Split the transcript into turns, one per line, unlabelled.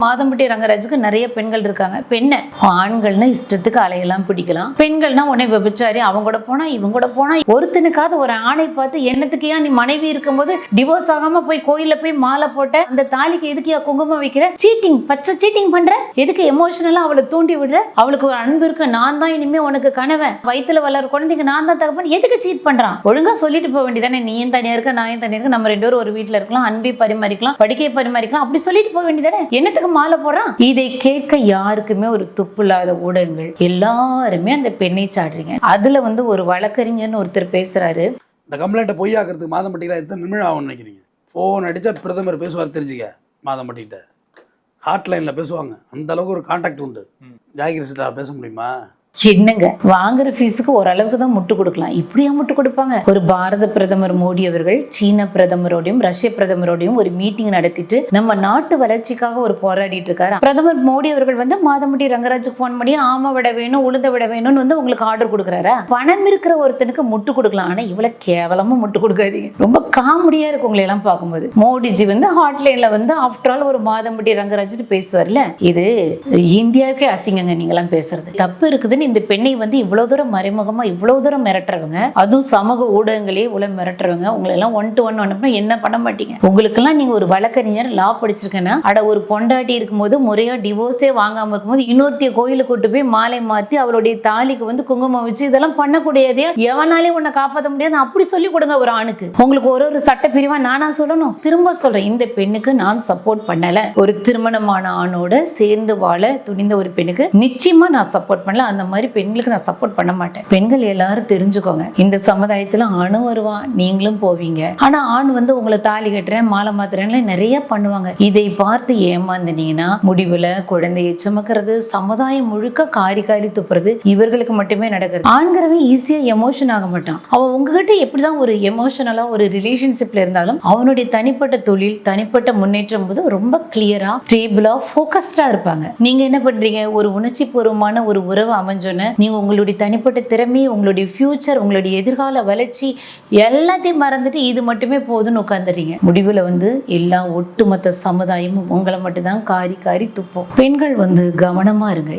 மாதம்பட்டி ரங்கராஜுக்கு நிறைய பெண்கள் இருக்காங்க. பெண்ணை ஆண்கள்னா இஷ்டத்துக்கு அலையெல்லாம் பிடிக்கலாம். பெண்கள்னா உடனே விபச்சாரி, அவங்க கூட போனா இவங்க கூட போனா. ஒருத்தனுக்காவது ஒரு ஆணை பார்த்து என்னத்துக்கு ஏன் நீ மனைவி இருக்கும்போது டிவோர்ஸ் ஆகாம போய் கோயில போய் மாலை போட்ட அந்த தாலிக்கு எதுக்கு குங்குமம் வைக்கிற? சீட்டிங், பச்சை சீட்டிங் பண்ற. எதுக்கு எமோஷனலா அவளை தூண்டி விடுற? அவளுக்கு ஒரு அன்பு இருக்கு, நான் தான் இனிமே உனக்கு கணவன், வயித்துல வளர குழந்தைங்க நான் தான் தகப்பன், எதுக்கு சீட் பண்றான்? ஒழுங்கா சொல்லிட்டு போக வேண்டியதானே, நீயும் தனியா இருக்க நாயும் தனியா இருக்க, நம்ம 2 பேரும் ஒரு வீட்டுல இருக்கலாம், அன்பை பரிமாறிக்கலாம், படிக்கை பரிமாறிக்கலாம், அப்படி சொல்லிட்டு போக வேண்டியதானே. என்னத்துக்கு மாலை போடுறான்? இதை கேட்க யாருக்குமே ஒரு துப்பு இல்லாத ஊடகங்கள் எல்லாருமே அந்த பெண்ணை சாடுறீங்க. அதுல ஒரு வழக்கறிஞர்னு ஒருத்தர் பேசுறாரு.
இந்த கம்ப்ளைண்ட்டை பொய்யாக்குறதுக்கு மாதம்பட்டியில் எத்தனை நிமிடம் ஆகும்னு நினைக்கிறீங்க? ஃபோன் அடித்தா பிரதமர் பேசுவார், தெரிஞ்சுக்க. மாதம்பட்டிகிட்ட ஹாட்லைனில் பேசுவாங்க, அந்த அளவுக்கு ஒரு கான்டாக்ட் உண்டு. ஜாகிர் சிட்டா பேச முடியுமா?
என்னங்க, வாங்குற ஃபீஸுக்கு ஓரளவுக்கு தான் முட்டு கொடுக்கலாம். இப்படியா முட்டு கொடுப்பாங்க? ஒரு பாரத பிரதமர் மோடி அவர்கள் சீன பிரதமரோடையும் ரஷ்ய பிரதமரோடையும் ஒரு மீட்டிங் நடத்திட்டு நம்ம நாட்டு வளர்ச்சிக்காக ஒரு போராடிட்டு இருக்காரு. பிரதமர் மோடி அவர்கள் மாதம்பட்டி ரங்கராஜுக்கு போன் பண்ணி ஆம விட வேணும், உளுந்த விட வேணும்னு உங்களுக்கு ஆர்டர் கொடுக்குறாரா? பணம் இருக்கிற ஒருத்தனுக்கு முட்டு கொடுக்கலாம், ஆனா இவ்வளவு கேவலமா முட்டு கொடுக்காதீங்க. ரொம்ப காமெடியா இருக்கு உங்களை எல்லாம் பார்க்கும்போது. மோடிஜி ஹாட்லைன்ல ஆஃப்டர் ஆல் ஒரு மாதம்பட்டி ரங்கராஜ் பேசுவார்ல, இது இந்தியாவுக்கே அசிங்கங்க நீங்க எல்லாம் பேசுறது. தப்பு இருக்குது. இந்த பெண்ணை இவ்வளவு தூரம் மறைமுகமா இவ்வளவு தூரம் மிரட்டுறவங்க, அதுவும் சமூக ஊடகங்களே இவ்வளவு மிரட்டுறவங்க, உங்களை எல்லாம் 1 to 1 அனுப்புனா என்ன பண்ண மாட்டீங்க? உங்களுக்கு எல்லாம் நீங்க ஒரு வழக்கறிஞர் லா படிச்சிருக்கேன்னா, அட ஒரு பொண்டாட்டி இருக்கும்போது முறையா டிவோர்ஸே வாங்காம இருக்கும்போது இன்னொருத்திய கோயிலுக்கு கூட்டு போய் மாலை மாத்தி அவளுடைய தாலிக்கு குங்குமம் வச்சு இதெல்லாம் பண்ணக்கூடியதே, எவனாலே உன்னை காப்பாற்ற முடியாது. அப்படி சொல்லி கொடுங்க ஒரு ஆணுக்கு. உங்களுக்கு ஒரு சட்ட பிரிவா நானா சொல்லணும்? திரும்ப சொல்றேன், இந்த பெண்ணுக்கு நான் சப்போர்ட் பண்ணல. ஒரு திருமணமான ஆணோட சேர்ந்து வாழ துணிந்த ஒரு பெண்ணுக்கு நிச்சயமா நான் சப்போர்ட் பண்ணல. அந்த மாதிரி பெண்களுக்கு நான் சப்போர்ட் பண்ண மாட்டேன். பெண்கள் எல்லாரும் தெரிஞ்சுக்கோங்க, இந்த சமுதாயத்துல ஆணும் வருவான், நீங்களும் போவீங்க. ஆனா ஆண் உங்களை தாலி கட்டுறேன் மாலை மாத்துறேன்னு நிறைய பண்ணுவாங்க. இதை பார்த்து ஏமாந்தீங்கன்னா முடிவுல குழந்தையை சுமக்கிறது, சமுதாயம் முழுக்க காரி காரி துப்புறது இவர்களுக்கு மட்டுமே நடக்குது. ஆண்கிறவன் ஈஸியா எமோஷன் ஆக மாட்டான். அவன் உங்ககிட்ட எப்படிதான் ஒரு எமோஷனலா ஒரு ரிலேஷன்ஷிப்ல இருந்தாலும் அவனுடைய தனிப்பட்ட தொழில் தனிப்பட்ட முன்னேற்றம் போது ரொம்ப கிளியரா ஸ்டேபிளா போக்கஸ்டா இருப்பாங்க. நீங்க என்ன பண்றீங்க? ஒரு உணர்ச்சி பூர்வமான ஒரு உறவு அமைஞ்சோன்னு நீங்க உங்களுடைய தனிப்பட்ட திறமை, உங்களுடைய ஃபியூச்சர், உங்களுடைய எதிர்கால வளர்ச்சி எல்லாத்தையும் மறந்துட்டு இது மட்டுமே போதுன்னு உட்காந்துறீங்க. முடிவுல எல்லா ஒட்டுமொத்த சமுதாயமும் உங்களை மட்டும்தான் காரி காரி துப்போம். பெண்கள் கவனமா இருங்க.